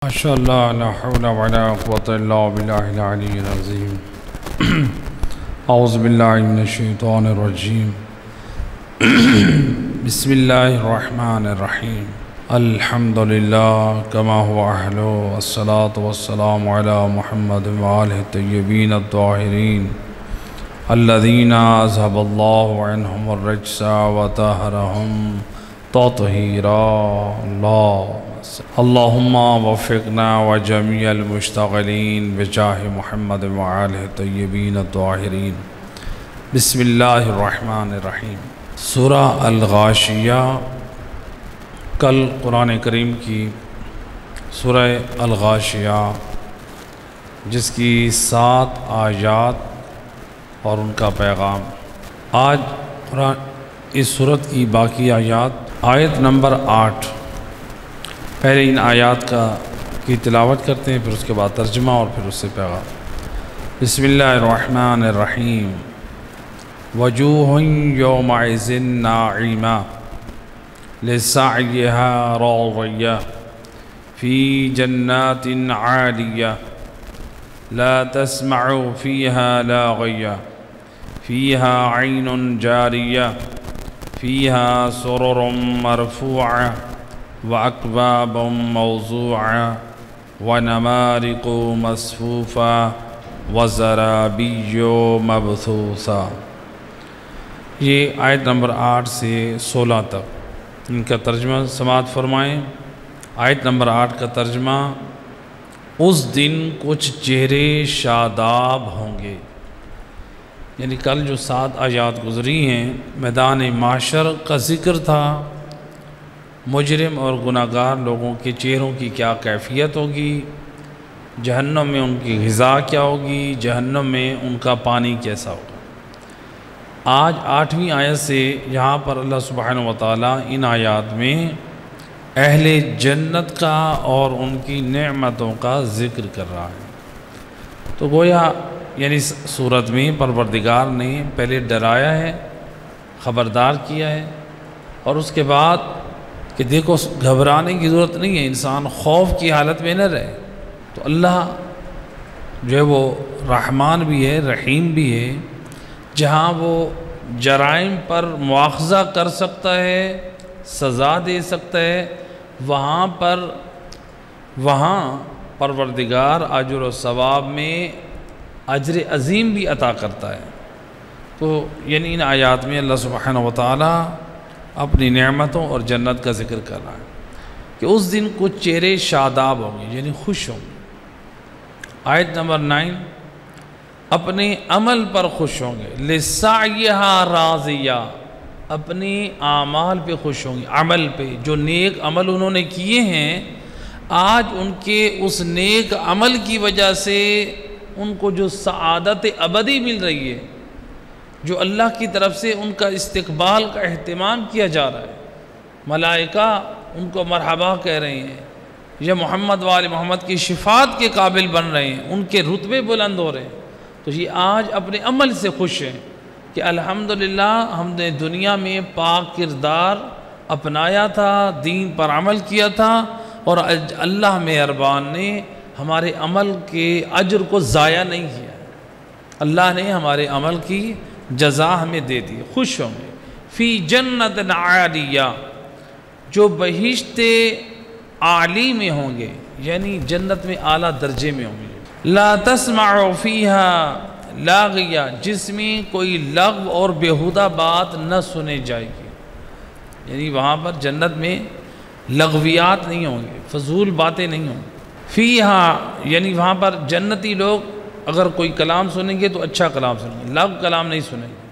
ماشاء اللہ لا حول ولا قوة الا باللہ العلی العظیم اعوذ باللہ من الشیطان الرجیم بسم اللہ الرحمن الرحیم الحمدللہ کما هو اہلہ والصلاة والسلام علی محمد وآلہ الطیبین الطاہرین الذین اذهب اللہ عنہم الرجس وطہرہم تطہیرا اللہم وفقنا وجمیع المشتغلین بجاہ محمد وآلہ الطیبین الطاہرین بسم اللہ الرحمن الرحیم سورہ الغاشیہ کل قرآن کریم کی سورہ الغاشیہ جس کی 7 آیات اور ان کا پیغام، آج قرآن اس سورت کی باقی آیات آیت نمبر 8، پہلے ان آیات کی تلاوت کرتے ہیں، پھر اس کے بعد ترجمہ اور پھر اس سے پیغام۔ بسم اللہ الرحمن الرحیم وجوہ یومئذ ناعمہ لسعیہا راضیہ فی جنات عالیہ لا تسمع فیہا لاغیہ فیہا عین جاریہ فیہا سرر مرفوعہ وَأَكْوَابٌ مَوْضُوعَةٌ وَنَمَارِقُ مَصْفُوفَةٌ وَزَرَابِيُّ مَبْثُوثَةٌ۔ یہ آیت نمبر 8 سے 16 تک ان کا ترجمہ سماعت فرمائیں۔ آیت نمبر 8 کا ترجمہ، اس دن کچھ چہرے شاداب ہوں گے، یعنی کل جو 7 آیات گزری ہیں میدان محشر کا ذکر تھا، مجرم اور گناہگار لوگوں کے چہروں کی کیا کیفیت ہوگی، جہنم میں ان کی غذا کیا ہوگی، جہنم میں ان کا پانی کیسا ہوگا۔ آج 8ویں آیت سے یہاں پر اللہ سبحانہ وتعالیٰ ان آیات میں اہل جنت کا اور ان کی نعمتوں کا ذکر کر رہا ہے۔ تو گویا یعنی سورت میں پروردگار نے پہلے ڈرایا ہے، خبردار کیا ہے، اور اس کے بعد کہ دیکھو گھبرانے کی ضرورت نہیں ہے، انسان خوف کی حالت میں نہ رہے۔ تو اللہ جو ہے وہ رحمان بھی ہے، رحیم بھی ہے، جہاں وہ جرائم پر مواخذہ کر سکتا ہے، سزا دے سکتا ہے، وہاں پروردگار اجر و ثواب میں اجر عظیم بھی عطا کرتا ہے۔ تو یعنی ان آیات میں اللہ سبحانہ وتعالیٰ اپنی نعمتوں اور جنت کا ذکر کر رہا ہے کہ اس دن کچھ چہرے شاداب ہوں گے، یعنی خوش ہوں گے۔ آیت نمبر 9، اپنے عمل پر خوش ہوں گے، لسعیہا راضیہ، اپنے اعمال پہ خوش ہوں گے، عمل پہ، جو نیک عمل انہوں نے کیے ہیں، آج ان کے اس نیک عمل کی وجہ سے ان کو جو سعادت ابدی مل رہی ہے، جو اللہ کی طرف سے ان کا استقبال کا اہتمام کیا جا رہا ہے، ملائکہ ان کو مرحبا کہہ رہے ہیں، یہ محمد وآل محمد کی شفاعت کے قابل بن رہے ہیں، ان کے رتبے بلند ہو رہے ہیں، تو یہ آج اپنے عمل سے خوش ہیں کہ الحمدللہ ہم نے دنیا میں پاک کردار اپنایا تھا، دین پر عمل کیا تھا، اور اللہ مہربان نے ہمارے عمل کے اجر کو ضائع نہیں کیا، اللہ نے ہمارے عمل کی جزا ہمیں دے دی، خوش ہوں گے۔ فی جنت عالیہ، جو بہشت عالی میں ہوں گے، یعنی جنت میں اعلیٰ درجے میں ہوں گے۔ لا تسمع فیہا لاغیہ، جس میں کوئی لغو اور بیہودہ بات نہ سنے جائے گی، یعنی وہاں پر جنت میں لغویات نہیں ہوں گے، فضول باتیں نہیں ہوں گی۔ فیہا یعنی وہاں پر جنتی لوگ اگر کوئی کلام سنیں گے تو اچھا کلام سنیں گے، لغو کلام نہیں سنیں گے۔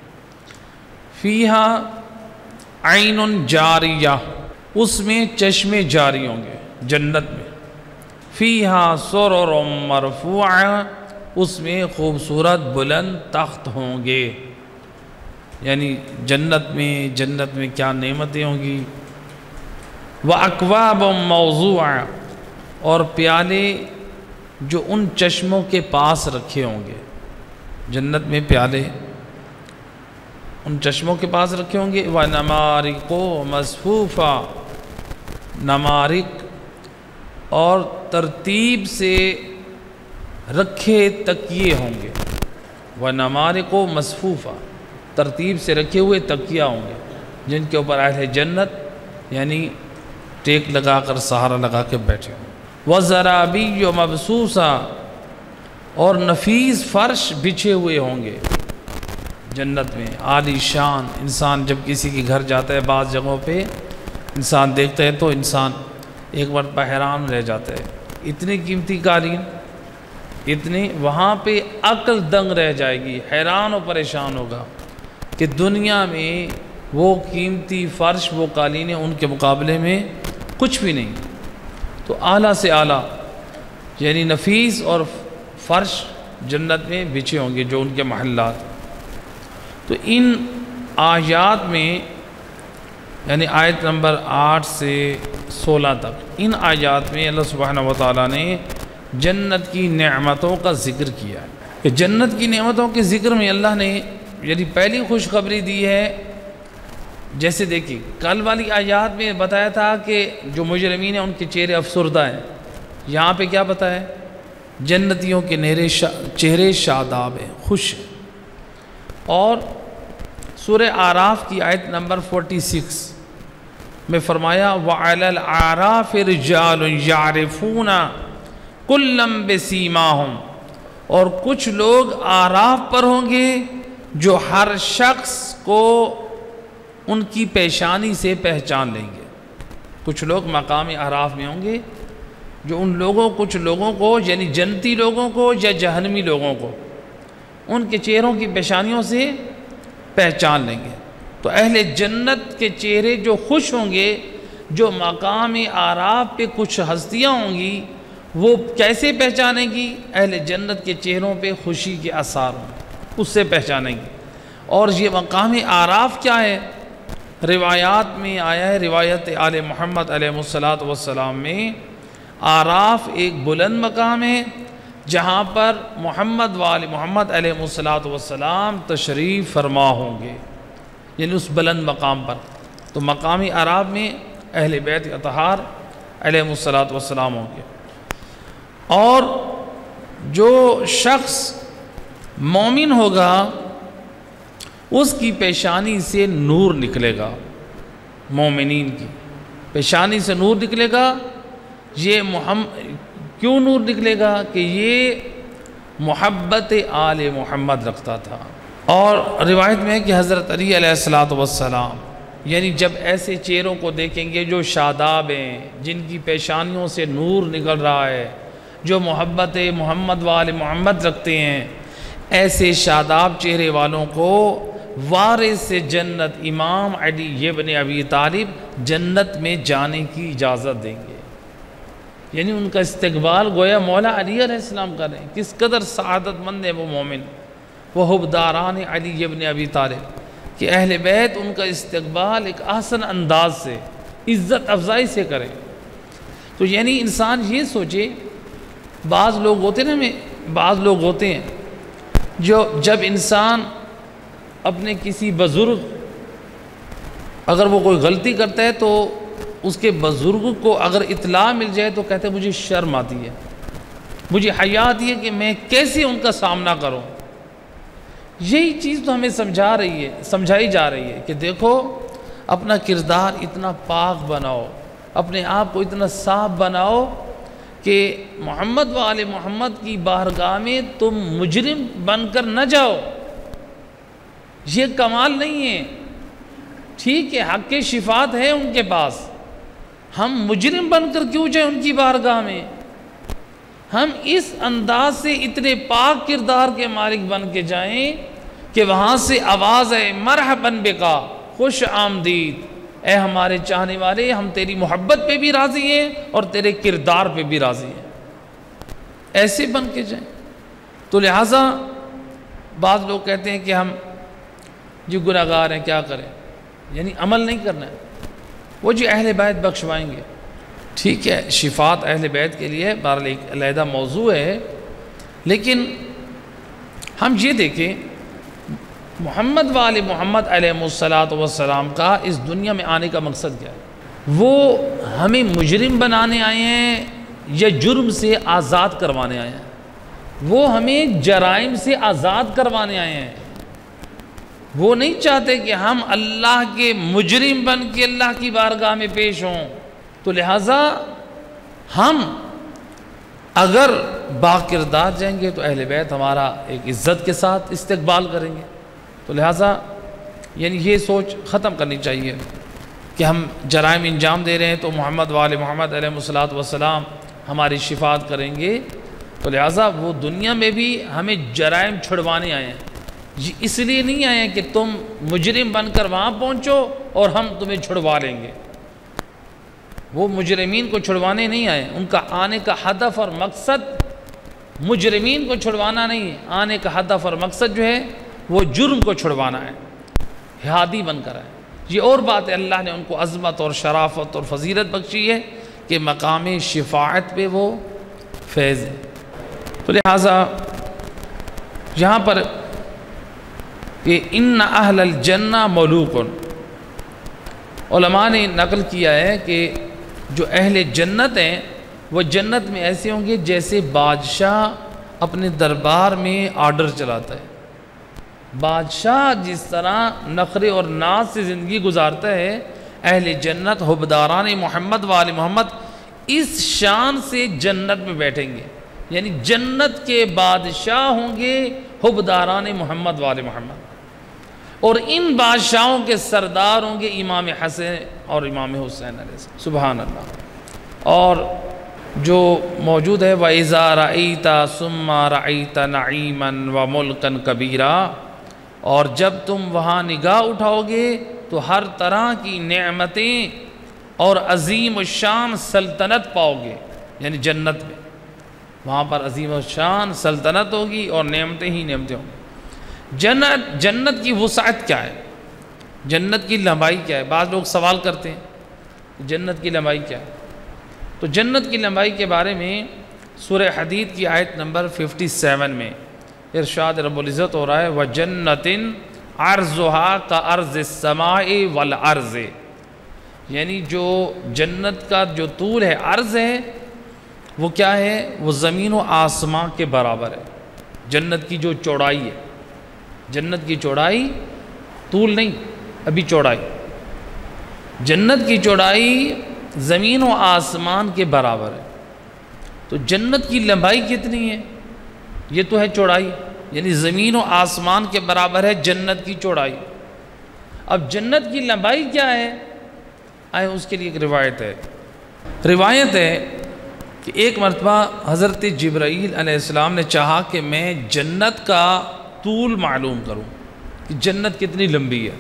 فیہا عین جاریہ، اس میں چشمے جاری ہوں گے جنت میں۔ فیہا سرر مرفوعہ، اس میں خوبصورت بلند تخت ہوں گے، یعنی جنت میں کیا نعمتیں ہوں گی۔ وَأَكْوَابٌ مَوْضُوعَةٌ، اور پیالے جو ان چشموں کے پاس رکھے ہوں گے، جنت میں پیالے ان چشموں کے پاس رکھے ہوں گے۔ وَنَمَارِقُ مَصْفُوفَةٌ، نمارق اور ترتیب سے رکھے تکیے ہوں گے، وَنَمَارِقُ مَصْفُوفَةٌ، ترتیب سے رکھے ہوئے تکیہ ہوں گے جن کے اوپر اہل جنت یعنی ٹیک لگا کر سہارا لگا کے بیٹھے ہوں۔ وَزَرَابِيُّ مَبْثُوثَةٌ، اور نفیس فرش بچھے ہوئے ہوں گے جنت میں، عالی شان۔ انسان جب کسی کے گھر جاتا ہے بعض جگہوں پہ انسان دیکھتا ہے تو انسان ایک مرتبہ حیران رہ جاتا ہے، اتنی قیمتی قالین، اتنی، وہاں پہ عقل دنگ رہ جائے گی، حیران و پریشان ہوگا کہ دنیا میں وہ قیمتی فرش، وہ قالینیں ان کے مقابلے میں کچھ بھی نہیں۔ تو اعلیٰ سے اعلیٰ یعنی نفیس اور فرش جنت میں بچھے ہوں گے جو ان کے محلات۔ تو ان آیات میں یعنی آیت نمبر 8 سے 16 تک ان آیات میں اللہ سبحانہ وتعالیٰ نے جنت کی نعمتوں کا ذکر کیا ہے کہ جنت کی نعمتوں کے ذکر میں اللہ نے یعنی پہلی خوشخبری دی ہے۔ جیسے دیکھیں کل والی آیات میں بتایا تھا کہ جو مجرمین ہیں ان کے چہرے افسردہ ہیں، یہاں پہ کیا بتایا؟ جنتیوں کے چہرے شاداب ہیں، خوش ہیں۔ اور سورہ اعراف کی آیت نمبر 46 میں فرمایا وَعَلَى الْأَعْرَافِ رِجَالٌ يَعْرِفُونَ كُلًّا بِسِيمَاهُمْ، اور کچھ لوگ اعراف پر ہوں گے جو ہر شخص کو ان کی پیشانی سے پہچان لیں گے۔ کچھ لوگ مقام اعراف میں ہوں گے جو ان لوگوں کچھ لوگوں کو یعنی جنتی لوگوں کو یا جہنمی لوگوں کو ان کے چہروں کی پیشانیوں سے پہچان لیں گے۔ تو اہل جنت کے چہرے جو خوش ہوں گے، جو مقام اعراف پہ کچھ ہستیاں ہوں گی، وہ کیسے پہچانیں گی؟ اہل جنت کے چہروں پہ خوشی کے آثار ہوں گے، اس سے پہچانیں گی۔ اور یہ مقام اعراف کیا ہے؟ روایات میں آیا ہے، روایت آل محمد علیہ السلام میں اعراف ایک بلند مقام ہے جہاں پر محمد وآل محمد علیہ السلام تشریف فرما ہوں گے، یعنی اس بلند مقام پر۔ تو مقامی اعراف میں اہل بیت اطہار علیہ السلام ہوں گے۔ اور جو شخص مومن ہوگا اس کی پیشانی سے نور نکلے گا، مومنین کی پیشانی سے نور نکلے گا۔ یہ کیوں نور نکلے گا؟ کہ یہ محبت آل محمد رکھتا تھا۔ اور روایت میں ہے کہ حضرت علی علیہ السلام یعنی جب ایسے چہروں کو دیکھیں گے جو شاداب ہیں، جن کی پیشانیوں سے نور نکل رہا ہے، جو محبت محمد وآل محمد رکھتے ہیں، ایسے شاداب چہرے والوں کو وارث جنت امام علی ابن ابی طالب جنت میں جانے کی اجازت دیں گے۔ یعنی ان کا استقبال گویا مولا علی علیہ السلام کر رہے ہیں۔ کس قدر سعادت مند ہے وہ مومن، وہ حبداران علی ابن ابی طالب، کہ اہل بیت ان کا استقبال ایک احسن انداز سے، عزت افزائی سے کریں۔ تو یعنی انسان یہ سوچے، بعض لوگ ہوتے ہیں جو جب انسان اپنے کسی بزرگ اگر وہ کوئی غلطی کرتا ہے تو اس کے بزرگ کو اگر اطلاع مل جائے تو کہتے ہیں مجھے شرم آتی ہے، مجھے حیا آتی ہے کہ میں کیسے ان کا سامنا کروں۔ یہی چیز تو ہمیں سمجھائی جا رہی ہے کہ دیکھو اپنا کردار اتنا پاک بناؤ، اپنے آپ کو اتنا صاف بناؤ کہ محمد وآل محمد کی بارگاہ میں تم مجرم بن کر نہ جاؤ۔ یہ کمال نہیں ہے، ٹھیک ہے حق کی شفاعت ہے ان کے پاس، ہم مجرم بن کر کیوں جائیں ان کی بارگاہ میں؟ ہم اس انداز سے اتنے پاک کردار کے مالک بن کے جائیں کہ وہاں سے آواز ہے مرحباً بکا، خوش آمدید اے ہمارے چاہنے والے، ہم تیری محبت پہ بھی راضی ہیں اور تیرے کردار پہ بھی راضی ہیں، ایسے بن کے جائیں۔ تو لہٰذا بعض لوگ کہتے ہیں کہ ہم جو گناہگار ہیں کیا کریں، یعنی عمل نہیں کرنا ہے، وہ جو اہل بیت بخشوائیں گے، ٹھیک ہے شفاعت اہل بیت کے لیے بہرحال ایک علیحدہ موضوع ہے، لیکن ہم یہ دیکھیں محمد وآل محمد علیہ السلام کا اس دنیا میں آنے کا مقصد کیا ہے؟ وہ ہمیں مجرم بنانے آئے ہیں یا جرم سے آزاد کروانے آئے ہیں، وہ ہمیں جرائم سے آزاد کروانے آئے ہیں۔ وہ نہیں چاہتے کہ ہم اللہ کے مجرم بن کے اللہ کی بارگاہ میں پیش ہوں۔ تو لہٰذا ہم اگر باکردار جائیں گے تو اہل بیت ہمارا ایک عزت کے ساتھ استقبال کریں گے۔ تو لہٰذا یعنی یہ سوچ ختم کرنی چاہیے کہ ہم جرائم انجام دے رہے ہیں تو محمد وآل محمد علیہ الصلوۃ والسلام ہماری شفاعت کریں گے۔ تو لہٰذا وہ دنیا میں بھی ہمیں جرائم چھڑوانے آئے ہیں، اس لیے نہیں آئے ہیں کہ تم مجرم بن کر وہاں پہنچو اور ہم تمہیں چھڑوا لیں گے۔ وہ مجرمین کو چھڑوانے نہیں آئے، ان کا آنے کا ہدف اور مقصد مجرمین کو چھڑوانا نہیں ہے، آنے کا ہدف اور مقصد جو ہے وہ جرم کو چھڑوانا ہے، ہادی بن کر آئے۔ یہ اور بات ہے، اللہ نے ان کو عظمت اور شرافت اور فضیلت بخشی ہے کہ مقام شفاعت پہ وہ فیض ہے۔ تو لہٰذا یہاں پر کہ ان اہل الجنہ ملوک، علماء نے نقل کیا ہے کہ جو اہل جنت ہیں وہ جنت میں ایسے ہوں گے جیسے بادشاہ اپنے دربار میں آرڈر چلاتا ہے۔ بادشاہ جس طرح نخرے اور ناز سے زندگی گزارتا ہے، اہل جنت حبداران محمد وآل محمد اس شان سے جنت میں بیٹھیں گے، یعنی جنت کے بادشاہ ہوں گے حبداران محمد وآل محمد، اور ان بادشاہوں کے سردار ہوں گے امام حسن اور امام حسین علیہ السلام۔ سبحان اللہ۔ اور جو موجود ہے وَإِذَا رَأَيْتَ ثُمَّ رَأَيْتَ نَعِيمًا وَمُلْكًا كَبِيرًا، اور جب تم وہاں نگاہ اٹھاؤ گے تو ہر طرح کی نعمتیں اور عظیم الشان سلطنت پاؤ گے، یعنی جنت میں وہاں پر عظیم الشان سلطنت ہوگی اور نعمتیں ہی نعمتیں ہوں گی۔ جنت کی وسعت کیا ہے، جنت کی لمبائی کیا ہے؟ بعض لوگ سوال کرتے ہیں جنت کی لمبائی کیا ہے؟ تو جنت کی لمبائی کے بارے میں سورہ حدید کی آیت نمبر 57 میں ارشاد رب العزت ہو رہا ہے وَجَنَّةٍ عَرْضُهَا كَعَرْضِ السَّمَاءِ وَالْأَرْضِ، یعنی جو جنت کا جو طول ہے، عرض ہے، وہ کیا ہے؟ وہ زمین و آسمان کے برابر ہے۔ جنت کی جو چوڑائی ہے، جنت کی چوڑائی، طول نہیں، ابھی چوڑائی، جنت کی چوڑائی زمین و آسمان کے برابر ہے۔ تو جنت کی لمبائی کتنی ہے؟ یہ تو ہے چوڑائی، یعنی زمین و آسمان کے برابر ہے جنت کی چوڑائی۔ اب جنت کی لمبائی کیا ہے؟ آئے اس کے لیے ایک روایت ہے۔ روایت ہے کہ ایک مرتبہ حضرت جبرائیل علیہ السلام نے چاہا کہ میں جنت کا طول معلوم کروں کہ جنت کتنی لمبی ہے۔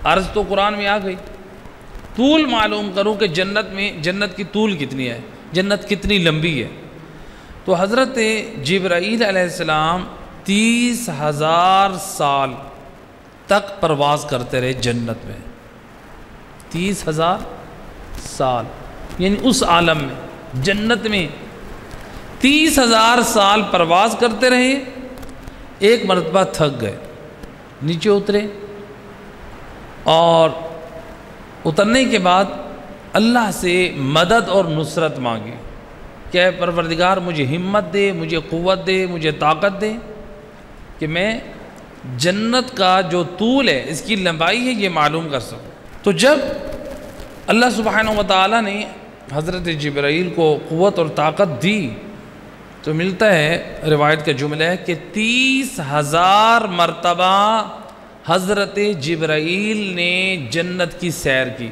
عرض تو قرآن میں آ گئی، طول معلوم کروں کہ جنت کی طول کتنی ہے، جنت کتنی لمبی ہے۔ تو حضرت جبرائیل علیہ السلام 30,000 سال تک پرواز کرتے رہے جنت میں، 30,000 سال، یعنی اس عالم میں جنت میں 30,000 سال پرواز کرتے رہے۔ ایک مرتبہ تھک گئے، نیچے اترے، اور اترنے کے بعد اللہ سے مدد اور نصرت مانگی کہ اے پروردگار مجھے ہمت دے، مجھے قوت دے، مجھے طاقت دے کہ میں جنت کا جو طول ہے، اس کی لمبائی ہے، یہ معلوم کر سکوں۔ تو جب اللہ سبحانہ و تعالیٰ نے حضرت جبرائیل کو قوت اور طاقت دی تو ملتا ہے، روایت کا جملہ ہے کہ 30,000 مرتبہ حضرت جبرائیل نے جنت کی سیر کی۔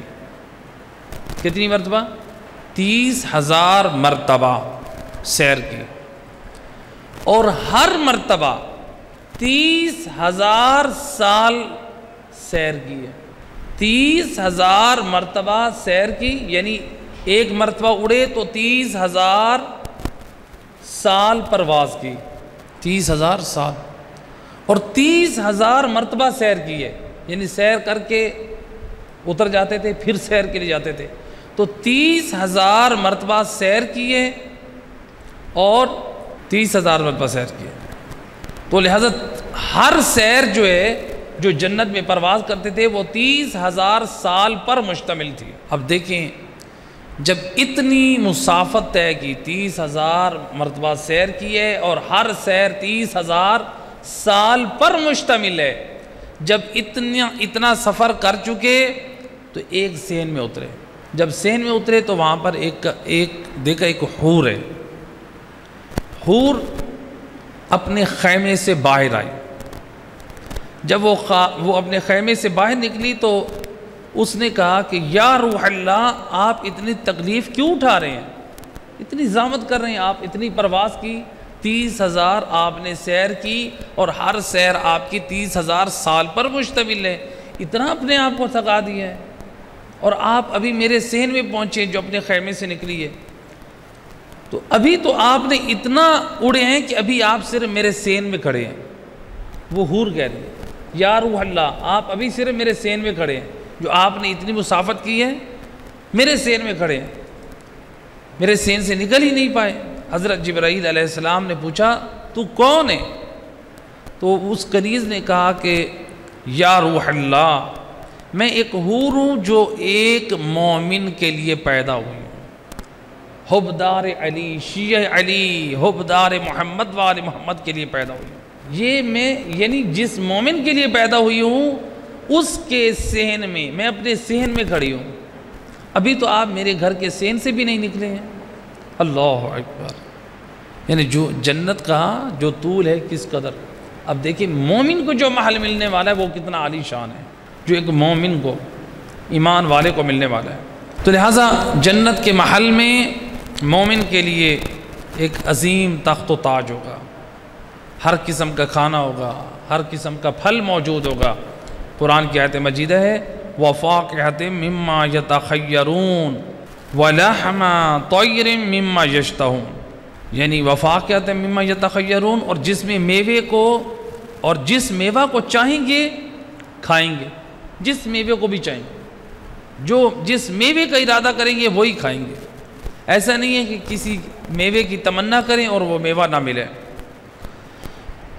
کتنی مرتبہ؟ 30,000 مرتبہ سیر کی، اور ہر مرتبہ 30,000 سال سیر کی ہے۔ 30,000 مرتبہ سیر کی، یعنی ایک مرتبہ اڑے تو 30,000 سال پرواز کی، 30,000 سال، اور 30,000 مرتبہ سیر کی ہے، یعنی سیر کر کے اتر جاتے تھے، پھر سیر کے لیے جاتے تھے۔ تو 30,000 مرتبہ سیر کیے اور 30,000 مرتبہ سیر کیے۔ تو لہذا ہر سیر جو ہے، جو جنت میں پرواز کرتے تھے، وہ 30,000 سال پر مشتمل تھی۔ اب دیکھیں جب اتنی مسافت طے کی، 30,000 مرتبہ سیر کی ہے اور ہر سیر 30,000 سال پر مشتمل ہے، جب اتنا سفر کر چکے تو ایک سین میں اترے۔ جب سین میں اترے تو وہاں پر ایک حور ہے۔ حور اپنے خیمے سے باہر آئی۔ جب وہ اپنے خیمے سے باہر نکلی تو اس نے کہا کہ یا روح اللہ، آپ اتنی تکلیف کیوں اٹھا رہے ہیں، اتنی زحمت کر رہے ہیں، آپ اتنی پرواز کی، 30,000 آپ نے سیر کی اور ہر سیر آپ کی 30,000 سال پر مشتمل ہے، اتنا اپنے آپ کو تھکا دیا ہے، اور آپ ابھی میرے صحن میں پہنچے جو اپنے خیمے سے نکلی ہے، تو ابھی تو آپ نے اتنا اڑے ہیں کہ ابھی آپ صرف میرے صحن میں کھڑے ہیں۔ وہ حور کہہ رہی ہے یا روح اللہ، آپ ابھی صرف میرے صحن میں کھڑے ہیں، جو آپ نے اتنی مسافت کی ہے میرے صحن میں کھڑے ہیں، میرے صحن سے نکل ہی نہیں پائے۔ حضرت جبرائیل علیہ السلام نے پوچھا تو کون ہے؟ تو اس کنیز نے کہا کہ یا روح اللہ، میں ایک حور ہوں جو ایک مومن کے لیے پیدا ہوئی ہوں، حبدار علی، شیعہ علی، حبدار محمد وآل محمد کے لیے پیدا ہوئی ہوں۔ یہ میں یعنی جس مومن کے لیے پیدا ہوئی ہوں اس کے صحن میں اپنے صحن میں کھڑی ہوں، ابھی تو آپ میرے گھر کے صحن سے بھی نہیں نکلے ہیں۔ اللہ اکبر، یعنی جو جنت کا جو طول ہے کس قدر۔ اب دیکھیں مومن کو جو محل ملنے والا ہے وہ کتنا عالی شان ہے، جو ایک مومن کو، ایمان والے کو ملنے والا ہے۔ تو لہٰذا جنت کے محل میں مومن کے لیے ایک عظیم تخت و تاج ہوگا، ہر قسم کا کھانا ہوگا، ہر قسم کا پھل موجود ہوگا۔ قرآن کی آیت مجیدہ ہے وَفَاكِهَةٍ مِّمَّا يَتَخَيَّرُونَ وَلَحْمَ طَيْرٍ مِّمَّا يَشْتَهُونَ، یعنی وَفَاكِهَةٍ مِّمَّا يَتَخَيَّرُونَ، اور جس میں میوے کو اور جس میوہ کو چاہیں گے کھائیں گے، جس میوے کو بھی چاہیں گے، جو جس میوے کا ارادہ کریں گے وہی کھائیں گے۔ ایسا نہیں ہے کہ کسی میوے کی تمنا کریں اور وہ میوہ نہ ملے،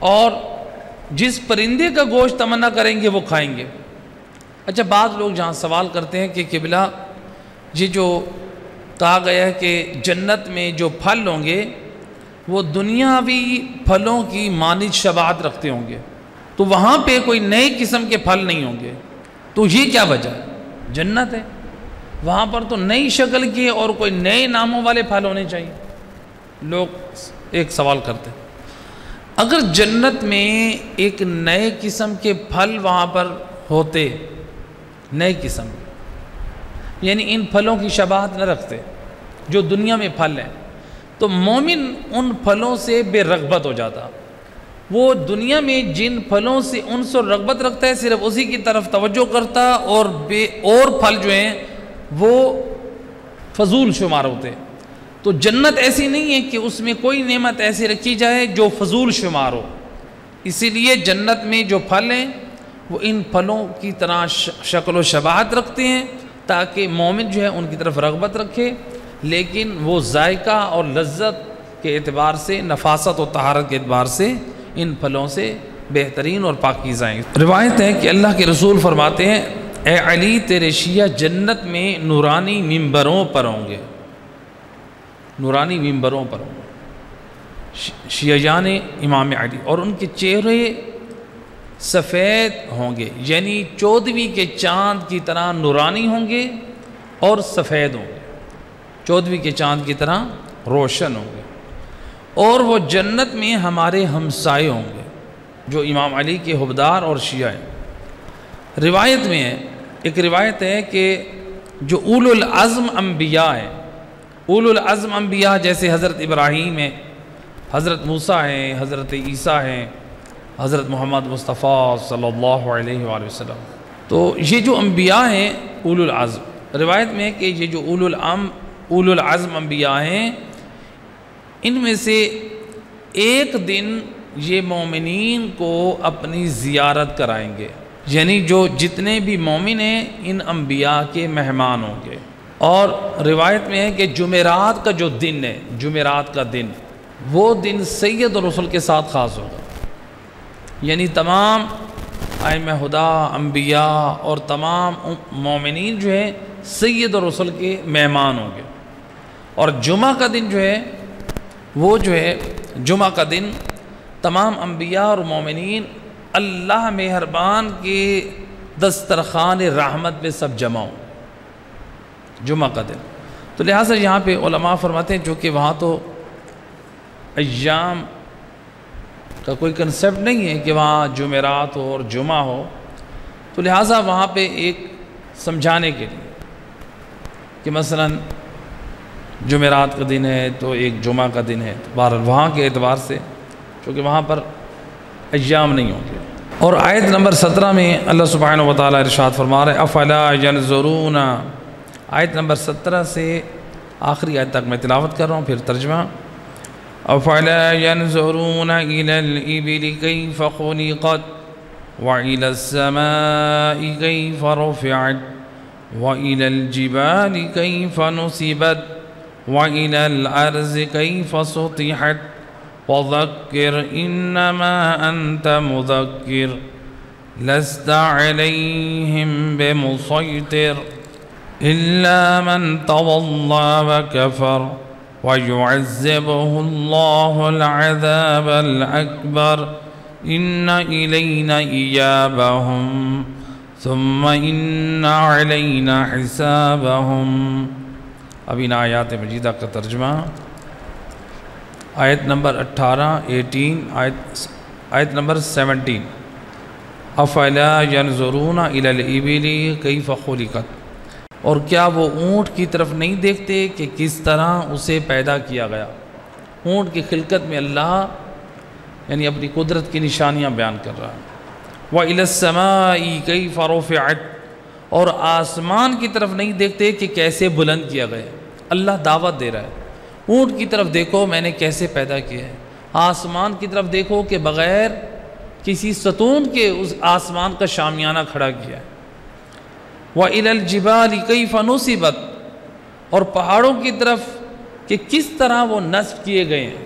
اور جس پرندے کا گوشت تمنا کریں گے وہ کھائیں گے۔ اچھا، بعض لوگ جہاں سوال کرتے ہیں کہ قبلہ یہ جو کہا گیا ہے کہ جنت میں جو پھل ہوں گے وہ دنیاوی پھلوں کی مانند شباہت رکھتے ہوں گے، تو وہاں پہ کوئی نئے قسم کے پھل نہیں ہوں گے، تو یہ کیا وجہ ہے؟ جنت ہے، وہاں پر تو نئی شکل کے اور کوئی نئے ناموں والے پھل ہونے چاہیے۔ لوگ ایک سوال کرتے ہیں اگر جنت میں ایک نئے قسم کے پھل وہاں پر ہوتے، نئے قسم، یعنی ان پھلوں کی شباہت نہ رکھتے جو دنیا میں پھل ہیں، تو مومن ان پھلوں سے بے رغبت ہو جاتا۔ وہ دنیا میں جن پھلوں سے انس اور رغبت رکھتا ہے صرف اسی کی طرف توجہ کرتا، اور پھل جو ہیں وہ فضول شمار ہوتے ہیں۔ تو جنت ایسی نہیں ہے کہ اس میں کوئی نعمت ایسی رکھی جائے جو فضول شمار ہو، اسی لیے جنت میں جو پھل ہیں وہ ان پھلوں کی طرح شکل و شباہت رکھتے ہیں تاکہ مومن جو ہے ان کی طرف رغبت رکھے، لیکن وہ ذائقہ اور لذت کے اعتبار سے، نفاست و طہارت کے اعتبار سے ان پھلوں سے بہترین اور پاکیزہ ہیں۔ روایت ہے کہ اللہ کے رسول فرماتے ہیں اے علی تیرے شیعہ جنت میں نورانی ممبروں پر ہوں گے، نورانی ممبروں پر ہوں گے، شیعیان امام علی، اور ان کے چہرے سفید ہوں گے، یعنی 14ویں کے چاند کی طرح نورانی ہوں گے اور سفید ہوں گے، 14ویں کے چاند کی طرح روشن ہوں گے، اور وہ جنت میں ہمارے ہمسائے ہوں گے جو امام علی کے حبدار اور شیعہ ہیں۔ روایت میں ہے، ایک روایت ہے کہ جو اولو العزم انبیاء ہیں، اولو العزم انبیاء جیسے حضرت ابراہیم ہیں، حضرت موسیٰ ہیں، حضرت عیسیٰ ہیں، حضرت محمد مصطفیٰ صلی اللہ علیہ وآلہ وسلم، تو یہ جو انبیاء ہیں اولو العزم، روایت میں ہے کہ یہ جو اولو العزم انبیاء ہیں ان میں سے ایک دن یہ مومنین کو اپنی زیارت کرائیں گے، یعنی جو جتنے بھی مومن ہیں ان انبیاء کے مہمان ہوں گے۔ اور روایت میں ہے کہ جمعرات کا جو دن ہے، جمعرات کا دن، وہ دن سید الرسل کے ساتھ خاص ہوگا، یعنی تمام ائمہ خدا، انبیاء اور تمام مومنین جو ہیں سید الرسل کے مہمان ہوں گے۔ اور جمعہ کا دن جو ہے وہ جو ہے جمعہ کا دن تمام انبیاء اور مومنین اللہ مہربان کے دسترخوان رحمت پہ سب جمع ہوں جمعہ کا دن. تو لہٰذا یہاں پہ علماء فرماتے ہیں چونکہ وہاں تو ایام کا کوئی کنسیپٹ نہیں ہے کہ وہاں جمعرات ہو اور جمعہ ہو، تو لہٰذا وہاں پہ ایک سمجھانے کے لیے کہ مثلا جمعرات کا دن ہے تو ایک جمعہ کا دن ہے، بہرحال وہاں کے اعتبار سے چونکہ وہاں پر ایام نہیں ہوں گے. اور آیت نمبر 17 میں اللہ سبحانہ و تعالیٰ ارشاد فرما رہے افلا ینظرون، آیت نمبر 17 سے آخری آیت تک میں تلاوت کر رہا ہوں، پھر ترجمہ. افلا ینظرون الی الابل کیف خلقت وإلى السماء كيف رفعت وإلى الجبال كيف نصبت وإلى الأرض كيف سطحت وذكر إنما أنت مذكر لست عليهم بمسيطر إلا من تولى وكفر ويعذبه الله العذاب الأكبر إن إلينا إيابهم ثم إن علينا حسابهم. اب ان آیات مجیدہ کا ترجمہ آیت نمبر 18 آیت نمبر 17 افلا ينظرون إلى الإبل كيف خلقت، اور کیا وہ اونٹ کی طرف نہیں دیکھتے کہ کس طرح اسے پیدا کیا گیا. اونٹ کی خلقت میں اللہ یعنی اپنی قدرت کی نشانیاں بیان کر رہا ہے. وَإِلَى السَّمَاءِ كَيْفَ رُفِعَتْ، اور آسمان کی طرف نہیں دیکھتے کہ کیسے بلند کیا گیا. اللہ دعوت دے رہا ہے اونٹ کی طرف دیکھو میں نے کیسے پیدا کیا ہے، آسمان کی طرف دیکھو کہ بغیر کسی ستون کے اس آسمان کا شامیانہ کھڑا کیا ہے. وَإِلَى الْجِبَالِ كَيْفَ نُصِبَتْ، اور پہاڑوں کی طرف کہ کس طرح وہ نصب کیے گئے ہیں،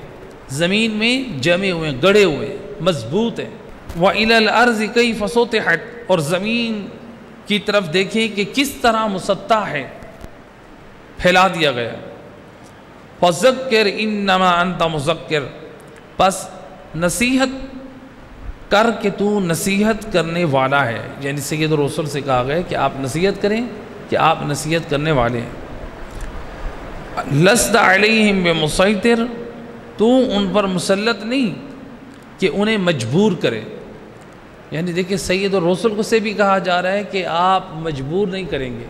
زمین میں جمے ہوئے گڑے ہوئے مضبوط ہیں. وَإِلَى الْأَرْضِ كَيْفَ سُطِحَتْ، اور زمین کی طرف دیکھیں کہ کس طرح مسطح ہے، پھیلا دیا گیا. فَذَكِّرْ إِنَّمَا أَنْتَ مُذَكِّرْ، پس نصیحت کر کہ تو نصیحت کرنے والا ہے. یعنی سید الرسل سے کہا گیا کہ آپ نصیحت کریں کہ آپ نصیحت کرنے والے ہیں. لَسْتَ عَلَيْهِمْ بِمُسَيْطِرْ، تو ان پر مسلط نہیں کہ انہیں مجبور کرے. یعنی دیکھیں سید الرسل کو سے بھی کہا جا رہا ہے کہ آپ مجبور نہیں کریں گے.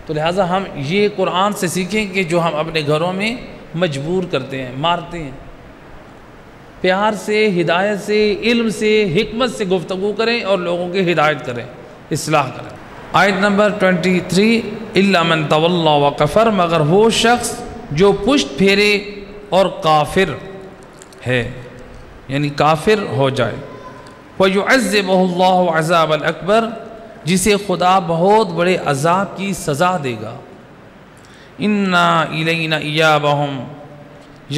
تو لہٰذا ہم یہ قرآن سے سیکھیں کہ جو ہم اپنے گھروں میں مجبور کرتے ہیں، مارتے ہیں، پیار سے، ہدایت سے، علم سے، حکمت سے گفتگو کریں اور لوگوں کی ہدایت کریں، اصلاح کریں. آیت نمبر 23 إِلَّا مَنْ تَوَلَّى وَكَفَرَ، مگر وہ شخص جو پشت پھیرے اور کافر ہے یعنی کافر ہو جائے. وَيُعَذِّبُهُ اللَّهُ عَذَابَ الْأَكْبَرَ، جسے خدا بہت بڑے عذاب کی سزا دے گا. إِنَّا إِلَيْنَا إِيَابَهُمْ،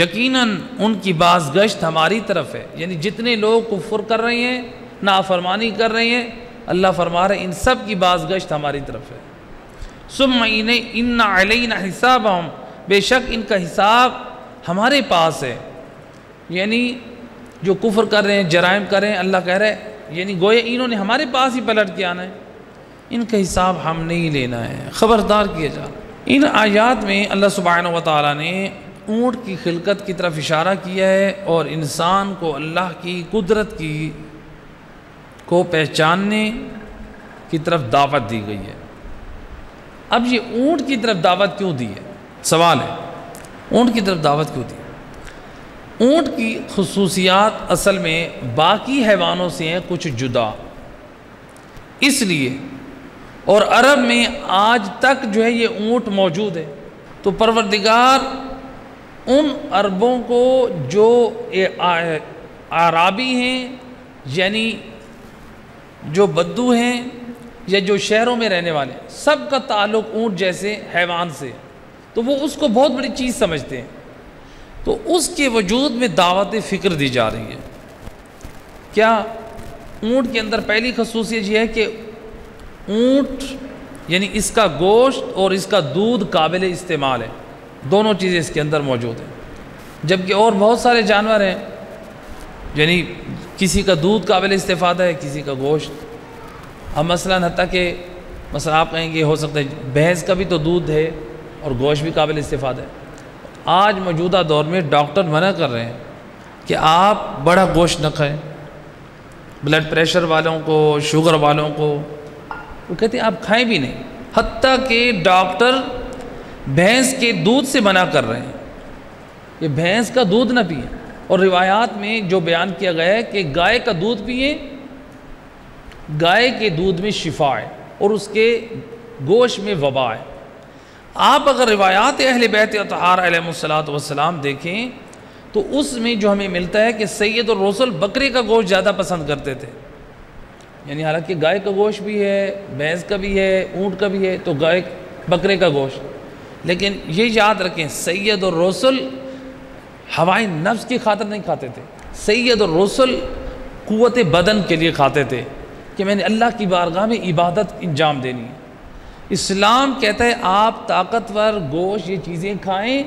یقیناً ان کی بازگشت ہماری طرف ہے. یعنی جتنے لوگ کفر کر رہے ہیں، نافرمانی کر رہے ہیں، اللہ فرما رہے ہیں ان سب کی بازگشت ہماری طرف ہے. ثُمَّ إِنَّ عَلَيْنَا حِسَابَهُمْ، بے شک ان کا حساب ہمارے پاس ہے. یعنی جو کفر کر رہے ہیں، جرائم کر رہے ہیں، اللہ کہہ رہے ہیں یعنی گویا انہوں نے ہمارے پاس ہی پلٹ کے آنا ہے، ان کا حساب ہم نہیں لینا ہے، خبردار کیا جا رہا ہے. ان آیات میں اللہ سبحانہ و تعالیٰ نے اونٹ کی خلقت کی طرف اشارہ کیا ہے اور انسان کو اللہ کی قدرت کو پہچاننے کی طرف دعوت دی گئی ہے. اب یہ اونٹ کی طرف دعوت کیوں دی ہے؟ سوال ہے اونٹ کی طرف دعوت کیوں دی؟ اونٹ کی خصوصیات اصل میں باقی حیوانوں سے ہیں کچھ جدا، اس لیے اور عرب میں آج تک جو ہے یہ اونٹ موجود ہے. تو پروردگار ان عربوں کو جو اعرابی ہیں یعنی جو بدو ہیں یا جو شہروں میں رہنے والے ہیں، سب کا تعلق اونٹ جیسے حیوان سے، تو وہ اس کو بہت بڑی چیز سمجھتے ہیں. تو اس کے وجود میں دعوت فکر دی جا رہی ہے. کیا اونٹ کے اندر پہلی خصوصیت یہ ہے کہ اونٹ یعنی اس کا گوشت اور اس کا دودھ قابل استعمال ہے. دونوں چیزیں اس کے اندر موجود ہیں. جبکہ اور بہت سارے جانور ہیں، یعنی کسی کا دودھ قابل استفادہ ہے، کسی کا گوشت. اب مثلاً حتیٰ کہ مثلا آپ کہیں گے ہو سکتا ہے بھینس کا بھی تو دودھ ہے اور گوشت بھی قابل استفادہ ہے. آج موجودہ دور میں ڈاکٹر منع کر رہے ہیں کہ آپ بڑا گوشت نہ کھائیں. بلڈ پریشر والوں کو، شوگر والوں کو، وہ کہتے ہیں آپ کھائیں بھی نہیں. حتیٰ کہ ڈاکٹر بھینس کے دودھ سے منع کر رہے ہیں کہ بھینس کا دودھ نہ پئیں. اور روایات میں جو بیان کیا گیا ہے کہ گائے کا دودھ پئیں، گائے کے دودھ میں شفا ہے اور اس کے گوشت میں وبا ہے. آپ اگر روایات اہل بیت اطہار علیہم السلام دیکھیں تو اس میں جو ہمیں ملتا ہے کہ سید الرسل بکرے کا گوشت زیادہ پسند کرتے تھے. یعنی حالانکہ گائے کا گوشت بھی ہے، بھینس کا بھی ہے، اونٹ کا بھی ہے، تو گائے بکرے کا گوشت. لیکن یہ یاد رکھیں سید الرسل ہوائے نفس کی خاطر نہیں کھاتے تھے. سید الرسل قوت بدن کے لیے کھاتے تھے کہ میں نے اللہ کی بارگاہ میں عبادت انجام دینی ہے. اسلام کہتا ہے آپ طاقتور گوشت یہ چیزیں کھائیں،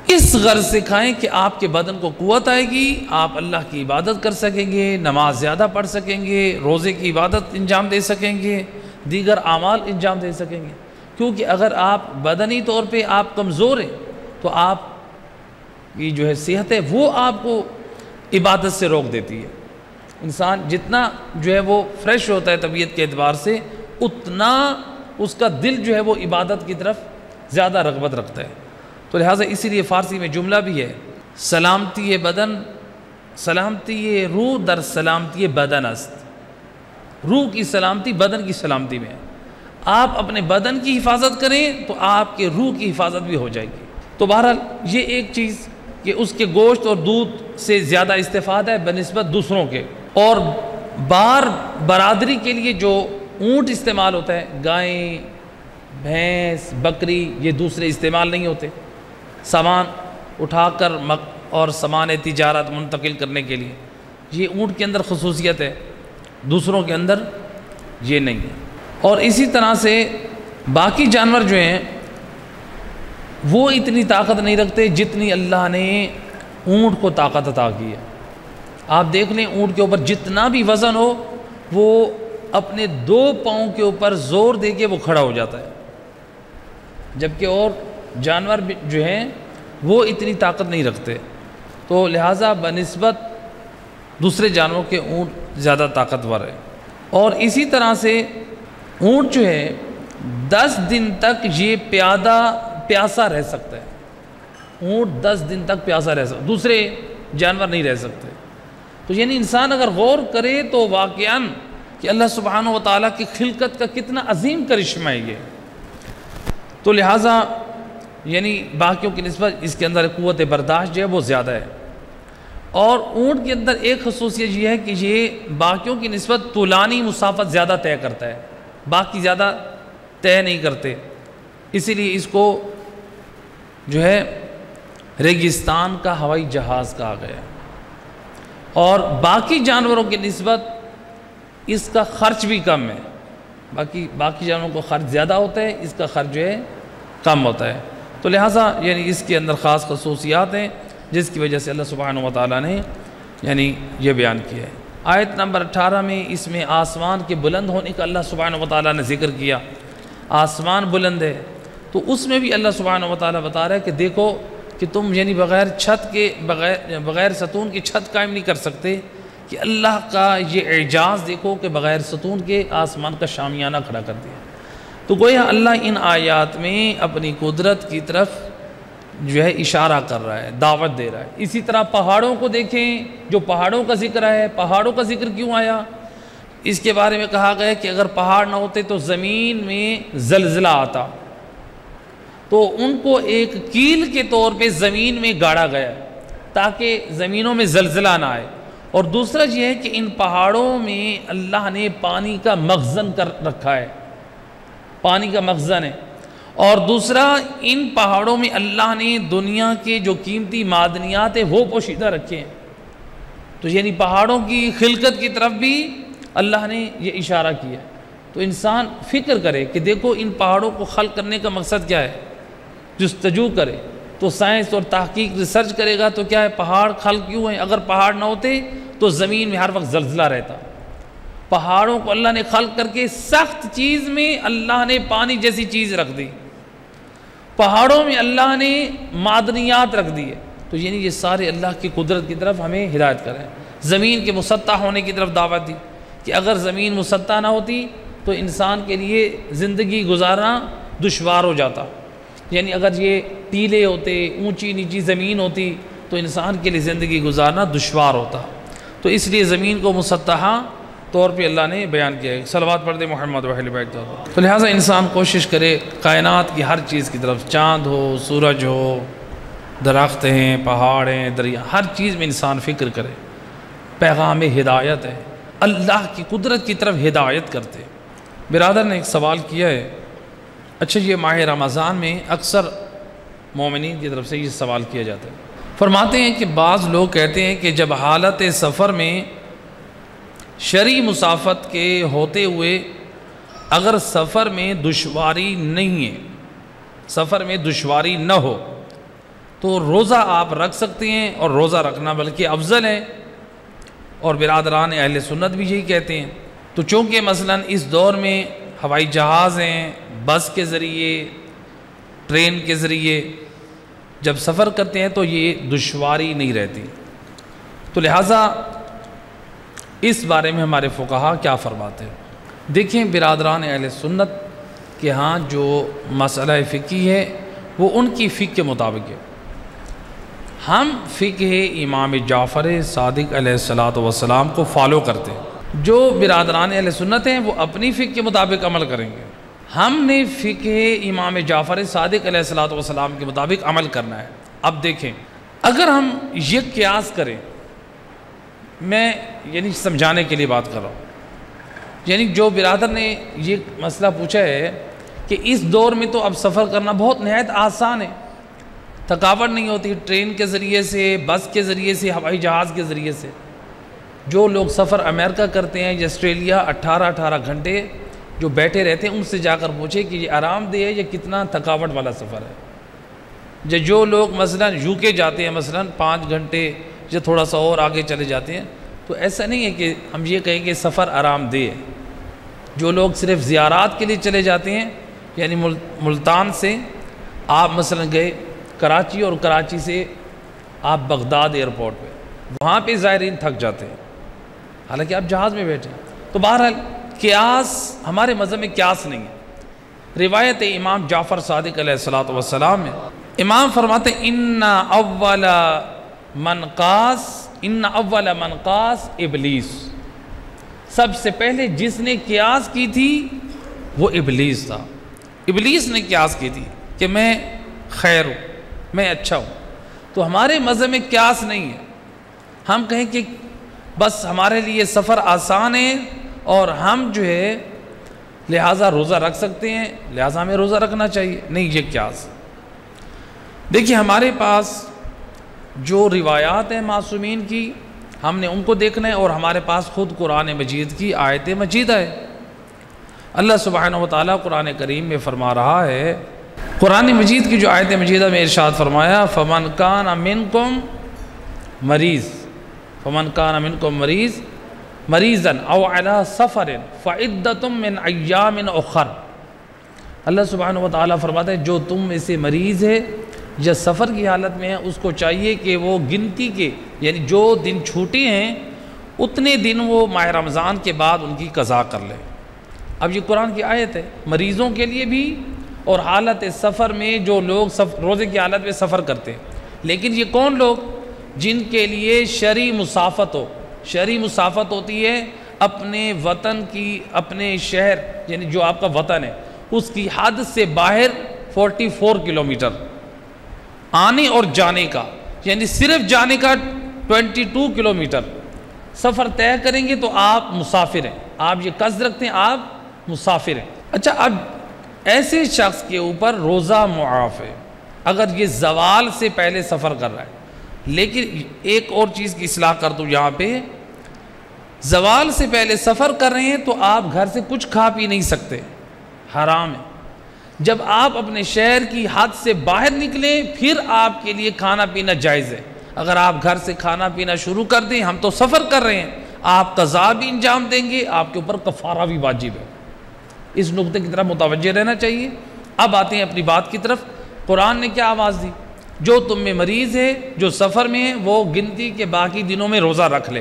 اس غرض سے کھائیں کہ آپ کے بدن کو قوت آئے گی، آپ اللہ کی عبادت کر سکیں گے، نماز زیادہ پڑھ سکیں گے، روزے کی عبادت انجام دے سکیں گے، دیگر اعمال انجام دے سکیں گے. کیونکہ اگر آپ بدنی طور پہ آپ کمزور ہیں تو آپ کی جو ہے صحت ہے وہ آپ کو عبادت سے روک دیتی ہے. انسان جتنا جو ہے وہ فریش ہوتا ہے طبیعت کے اعتبار سے، اتنا اس کا دل جو ہے وہ عبادت کی طرف زیادہ رغبت رکھتا ہے. تو لہٰذا اسی لیے فارسی میں جملہ بھی ہے، سلامتی بدن سلامتی روح در سلامتی بدن است. روح کی سلامتی بدن کی سلامتی میں ہے. آپ اپنے بدن کی حفاظت کریں تو آپ کے روح کی حفاظت بھی ہو جائے گی. تو بہرحال یہ ایک چیز کہ اس کے گوشت اور دودھ سے زیادہ استفادہ ہے بنسبت دوسروں کے. اور برادری کے لیے جو اونٹ استعمال ہوتا ہے، گائیں، بھینس، بکری، یہ دوسرے استعمال نہیں ہوتے سامان اٹھا کر اور سامان تجارت منتقل کرنے کے لیے. یہ اونٹ کے اندر خصوصیت ہے، دوسروں کے اندر یہ نہیں ہے. اور اسی طرح سے باقی جانور جو ہیں وہ اتنی طاقت نہیں رکھتے جتنی اللہ نے اونٹ کو طاقت عطا کی ہے. آپ دیکھ لیں اونٹ کے اوپر جتنا بھی وزن ہو وہ اپنے 2 پاؤں کے اوپر زور دے کے وہ کھڑا ہو جاتا ہے. جبکہ اور جانور جو ہیں وہ اتنی طاقت نہیں رکھتے. تو لہٰذا بنسبت دوسرے جانوروں کے اونٹ زیادہ طاقتور ہے. اور اسی طرح سے اونٹ جو ہے 10 دن تک یہ پیاسا رہ سکتا ہے. اونٹ 10 دن تک پیاسا رہ سکتا ہے، دوسرے جانور نہیں رہ سکتے. تو یعنی انسان اگر غور کرے تو واقعاً کہ اللہ سبحانہ و تعالیٰ کی خلقت کا کتنا عظیم کرشمہ ہے یہ. تو لہٰذا یعنی باقیوں کی نسبت اس کے اندر قوت برداشت جو ہے وہ زیادہ ہے. اور اونٹ کے اندر ایک خصوصیت یہ ہے کہ یہ باقیوں کی نسبت طولانی مسافت زیادہ طے کرتا ہے، باقی زیادہ طے نہیں کرتے. اسی لیے اس کو جو ہے ریگستان کا ہوائی جہاز کہا گیا. اور باقی جانوروں کی نسبت اس کا خرچ بھی کم ہے. باقی جانوروں کو خرچ زیادہ ہوتا ہے، اس کا خرچ جو ہے کم ہوتا ہے. تو لہٰذا یعنی اس کے اندر خاص خصوصیات ہیں جس کی وجہ سے اللہ سبحانہ و تعالیٰ نے یعنی یہ بیان کیا ہے. آیت نمبر 18 میں اس میں آسمان کے بلند ہونے کا اللہ سبحانہ و تعالیٰ نے ذکر کیا. آسمان بلند ہے تو اس میں بھی اللہ سبحانہ و تعالیٰ بتا رہا ہے کہ دیکھو کہ تم یعنی بغیر چھت کے بغیر ستون کی چھت قائم نہیں کر سکتے، کہ اللہ کا یہ اعجاز دیکھو کہ بغیر ستون کے آسمان کا شامیانہ کھڑا کر دیا. تو گویا اللہ ان آیات میں اپنی قدرت کی طرف جو ہے اشارہ کر رہا ہے، دعوت دے رہا ہے. اسی طرح پہاڑوں کو دیکھیں، جو پہاڑوں کا ذکر ہے، پہاڑوں کا ذکر کیوں آیا؟ اس کے بارے میں کہا گیا کہ اگر پہاڑ نہ ہوتے تو زمین میں زلزلہ آتا، تو ان کو ایک کیل کے طور پہ زمین میں گاڑا گیا تاکہ زمینوں میں زلزلہ نہ آئے. اور دوسرا یہ ہے کہ ان پہاڑوں میں اللہ نے پانی کا مخزن کر رکھا ہے، پانی کا مخزن ہے. اور دوسرا ان پہاڑوں میں اللہ نے دنیا کے جو قیمتی معدنیات ہیں وہ پوشیدہ رکھے ہیں. تو یعنی پہاڑوں کی خلقت کی طرف بھی اللہ نے یہ اشارہ کیا. تو انسان فکر کرے کہ دیکھو ان پہاڑوں کو خلق کرنے کا مقصد کیا ہے. جستجو کرے تو سائنس اور تحقیق ریسرچ کرے گا تو کیا ہے پہاڑ خلق کیوں ہیں؟ اگر پہاڑ نہ ہوتے تو زمین میں ہر وقت زلزلہ رہتا۔ پہاڑوں کو اللہ نے خلق کر کے سخت چیز میں اللہ نے پانی جیسی چیز رکھ دی، پہاڑوں میں اللہ نے معدنیات رکھ دی ہے، تو یعنی یہ سارے اللہ کی قدرت کی طرف ہمیں ہدایت کریں۔ زمین کے مسطح ہونے کی طرف دعوت دی کہ اگر زمین مسطح نہ ہوتی تو انسان کے لیے زندگی گزارنا دشوار ہو جاتا، یعنی اگر یہ ٹیلے ہوتے، اونچی نیچی زمین ہوتی تو انسان کے لیے زندگی گزارنا دشوار ہوتا، تو اس لیے زمین کو مسطحہ طور پہ اللہ نے بیان کیا ہے۔ صلوات پڑھ دے محمد و اہل بیت۔ تو لہٰذا انسان کوشش کرے کائنات کی ہر چیز کی طرف، چاند ہو، سورج ہو، درخت ہیں، پہاڑ ہیں، دریا، ہر چیز میں انسان فکر کرے۔ پیغام ہدایت ہے، اللہ کی قدرت کی طرف ہدایت کرتے۔ برادر نے ایک سوال کیا ہے، اچھا یہ ماہ رمضان میں اکثر مومنین کی طرف سے یہ سوال کیا جاتا ہے، فرماتے ہیں کہ بعض لوگ کہتے ہیں کہ جب حالت سفر میں شرعی مسافت کے ہوتے ہوئے اگر سفر میں دشواری نہیں ہے، سفر میں دشواری نہ ہو تو روزہ آپ رکھ سکتے ہیں، اور روزہ رکھنا بلکہ افضل ہے، اور برادران اہل سنت بھی یہی کہتے ہیں۔ تو چونکہ مثلا اس دور میں ہوائی جہاز ہیں، بس کے ذریعے، ٹرین کے ذریعے جب سفر کرتے ہیں تو یہ دشواری نہیں رہتی، تو لہٰذا اس بارے میں ہمارے فقہا کیا فرماتے ہیں؟ دیکھیں برادران اہل سنت کے ہاں جو مسئلہ فقہی ہے وہ ان کی فقہ کے مطابق ہے۔ ہم فقہ امام جعفر صادق علیہ السلام کو فالو کرتے ہیں۔ جو برادران اہل سنت ہیں وہ اپنی فقہ کے مطابق عمل کریں گے، ہم نے فقہ امام جعفر صادق علیہ السلام کے مطابق عمل کرنا ہے۔ اب دیکھیں اگر ہم یہ قیاس کریں، میں یعنی سمجھانے کے لیے بات کر رہا ہوں، یعنی جو برادر نے یہ مسئلہ پوچھا ہے کہ اس دور میں تو اب سفر کرنا بہت نہایت آسان ہے، تھکاوٹ نہیں ہوتی، ٹرین کے ذریعے سے، بس کے ذریعے سے، ہوائی جہاز کے ذریعے سے۔ جو لوگ سفر امریکہ کرتے ہیں یا آسٹریلیا 18 گھنٹے جو بیٹھے رہتے ہیں، ان سے جا کر پوچھے کہ یہ آرام دہ ہے یا کتنا تھکاوٹ والا سفر ہے۔ جو لوگ مثلا UK جاتے ہیں، مثلا 5 گھنٹے یا تھوڑا سا اور آگے چلے جاتے ہیں، تو ایسا نہیں ہے کہ ہم یہ کہیں کہ سفر آرام دہ ہے۔ جو لوگ صرف زیارات کے لیے چلے جاتے ہیں، یعنی ملتان سے آپ مثلا گئے کراچی، اور کراچی سے آپ بغداد ایئرپورٹ پہ، وہاں پہ زائرین تھک جاتے ہیں حالانکہ آپ جہاز میں بیٹھے ہیں۔ تو بہرحال قیاس ہمارے مذہب میں قیاس نہیں ہے۔ روایت امام جعفر صادق علیہ السلام میں امام فرماتے ہیں ان اول من قاس ابلیس، سب سے پہلے جس نے قیاس کی تھی وہ ابلیس تھا۔ ابلیس نے قیاس کی تھی کہ میں خیر ہوں، میں اچھا ہوں۔ تو ہمارے مذہب میں قیاس نہیں ہے، ہم کہیں کہ بس ہمارے لیے سفر آسان ہے اور ہم جو ہے لہٰذا روزہ رکھ سکتے ہیں، لہٰذا ہمیں روزہ رکھنا چاہیے، نہیں یہ قیاس۔ دیکھیے ہمارے پاس جو روایات ہیں معصومین کی، ہم نے ان کو دیکھنا ہے، اور ہمارے پاس خود قرآن مجید کی آیت مجیدہ ہے۔ اللہ سبحانہ و تعالیٰ قرآن کریم میں فرما رہا ہے، قرآن مجید کی جو آیت مجیدہ میں ارشاد فرمایا فَمَنْ كَانَ مِنْكُمْ مَرِيضًا أَوْ عَلَىٰ سَفَرٍ فَعِدَّةٌ مِّنْ أَيَّامٍ أُخَرَ۔ اللہ سبحانہ و تعالیٰ فرماتا ہے جو تم میں سے مریض ہے یا سفر کی حالت میں ہے، اس کو چاہیے کہ وہ گنتی کے، یعنی جو دن چھوٹے ہیں اتنے دن وہ ماہ رمضان کے بعد ان کی قضا کر لے۔ اب یہ قرآن کی آیت ہے، مریضوں کے لیے بھی اور حالت سفر میں جو لوگ روزے کی حالت میں سفر کرتے ہیں۔ لیکن یہ کون لوگ؟ جن کے لیے شرعی مسافت ہو۔ شرعی مسافت ہوتی ہے اپنے وطن کی، اپنے شہر یعنی جو آپ کا وطن ہے اس کی حد سے باہر 44 کلومیٹر آنے اور جانے کا، یعنی صرف جانے کا 22 کلومیٹر سفر طے کریں گے تو آپ مسافر ہیں، آپ یہ قصد رکھتے ہیں آپ مسافر ہیں۔ اچھا اب ایسے شخص کے اوپر روزہ معاف ہے اگر یہ زوال سے پہلے سفر کر رہا ہے۔ لیکن ایک اور چیز کی اصلاح کر دوں یہاں پہ، زوال سے پہلے سفر کر رہے ہیں تو آپ گھر سے کچھ کھا پی نہیں سکتے، حرام ہے۔ جب آپ اپنے شہر کی حد سے باہر نکلیں پھر آپ کے لیے کھانا پینا جائز ہے۔ اگر آپ گھر سے کھانا پینا شروع کر دیں، ہم تو سفر کر رہے ہیں، آپ قضا بھی انجام دیں گے، آپ کے اوپر کفارہ بھی واجب ہے۔ اس نقطے کی طرف متوجہ رہنا چاہیے۔ اب آتے ہیں اپنی بات کی طرف۔ قرآن نے کیا آواز دی؟ جو تم میں مریض ہے، جو سفر میں ہے، وہ گنتی کے باقی دنوں میں روزہ رکھ لے۔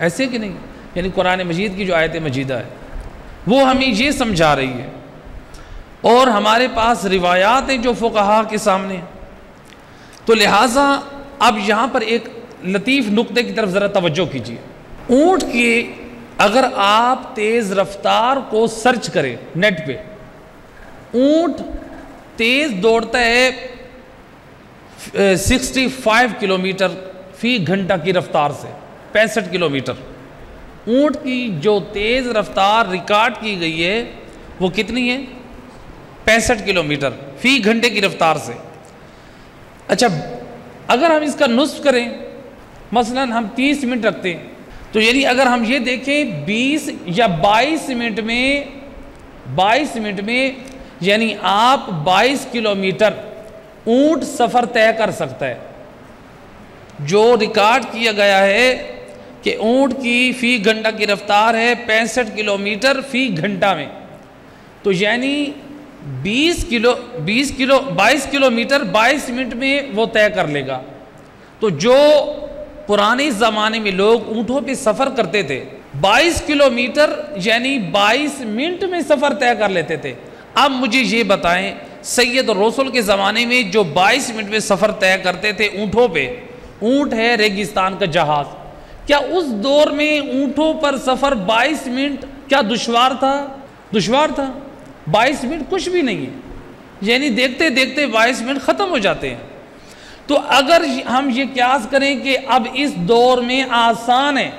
ایسے کہ نہیں؟ یعنی قرآن مجید کی جو آیت مجیدہ ہے وہ ہمیں یہ سمجھا رہی ہے، اور ہمارے پاس روایات ہیں جو فقہاء کے سامنے ہیں۔ تو لہٰذا اب یہاں پر ایک لطیف نقطے کی طرف ذرا توجہ کیجیے۔ اونٹ کے اگر آپ تیز رفتار کو سرچ کریں نیٹ پہ، اونٹ تیز دوڑتا ہے 65 کلومیٹر فی گھنٹہ کی رفتار سے، 65 کلومیٹر۔ اونٹ کی جو تیز رفتار ریکارڈ کی گئی ہے وہ کتنی ہے؟ 65 کلومیٹر فی گھنٹے کی رفتار سے۔ اچھا، اگر ہم اس کا نصف کریں، مثلا ہم 30 منٹ رکھتے ہیں، تو یعنی اگر ہم یہ دیکھیں 20 یا 22 منٹ میں یعنی آپ 22 کلومیٹر اونٹ سفر طے کر سکتا ہے۔ جو ریکارڈ کیا گیا ہے کہ اونٹ کی فی گھنٹہ کی رفتار ہے 65 کلومیٹر فی گھنٹہ میں، تو یعنی 22 کلومیٹر 22 منٹ میں وہ طے کر لے گا۔ تو جو پرانے زمانے میں لوگ اونٹوں پہ سفر کرتے تھے 22 کلومیٹر یعنی 22 منٹ میں سفر طے کر لیتے تھے۔ اب مجھے یہ بتائیں، سید الرسل کے زمانے میں جو 22 منٹ میں سفر طے کرتے تھے اونٹوں پہ، اونٹ ہے ریگستان کا جہاز، کیا اس دور میں اونٹوں پر سفر 22 منٹ کیا دشوار تھا؟ دشوار تھا؟ 22 منٹ کچھ بھی نہیں ہے، یعنی دیکھتے دیکھتے 22 منٹ ختم ہو جاتے ہیں۔ تو اگر ہم یہ قیاس کریں کہ اب اس دور میں آسان ہے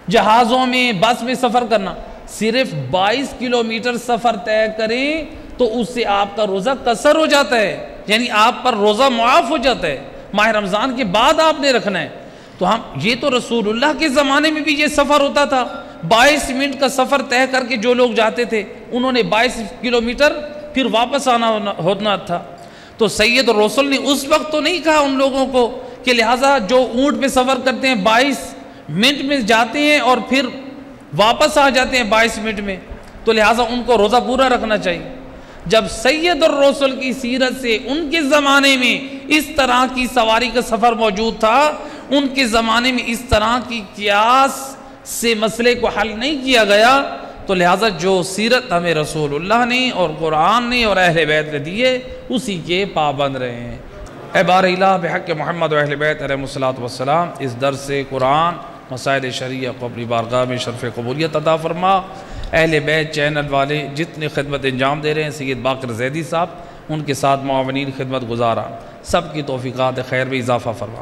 جہازوں میں، بس میں سفر کرنا، صرف 22 کلومیٹر سفر طے کریں تو اس سے آپ کا روزہ قصر ہو جاتا ہے، یعنی آپ پر روزہ معاف ہو جاتا ہے۔ ماہ رمضان کے بعد آپ نے رکھنا ہے۔ تو یہ تو رسول اللہ کے زمانے میں بھی یہ سفر ہوتا تھا، 22 منٹ کا سفر طے کر کے جو لوگ جاتے تھے انہوں نے 22 کلومیٹر پھر واپس آنا ہونا تھا۔ تو سید الرسل نے اس وقت تو نہیں کہا ان لوگوں کو کہ لہٰذا جو اونٹ پہ سفر کرتے ہیں 22 منٹ میں جاتے ہیں اور پھر واپس آ جاتے ہیں 22 منٹ میں، تو لہٰذا ان کو روزہ پورا رکھنا چاہیے۔ جب سید الرسل کی سیرت سے ان کے زمانے میں اس طرح کی سواری کا سفر موجود تھا، ان کے زمانے میں اس طرح کی قیاس سے مسئلے کو حل نہیں کیا گیا، تو لہٰذا جو سیرت ہمیں رسول اللہ نے اور قرآن نے اور اہل بیت نے دیے اسی کے پابند رہے ہیں۔ اے بار الہ بحق محمد و اہل بیت علیہم الصلوۃ والسلام، اس درس قرآن مسائل شریعہ کو اپنی بارگاہ میں شرف قبولیت عطا فرما۔ اہل بیت چینل والے جتنے خدمت انجام دے رہے ہیں، سید باقر زیدی صاحب، ان کے ساتھ معاونین خدمت گزارا، سب کی توفیقات خیر میں اضافہ فرما۔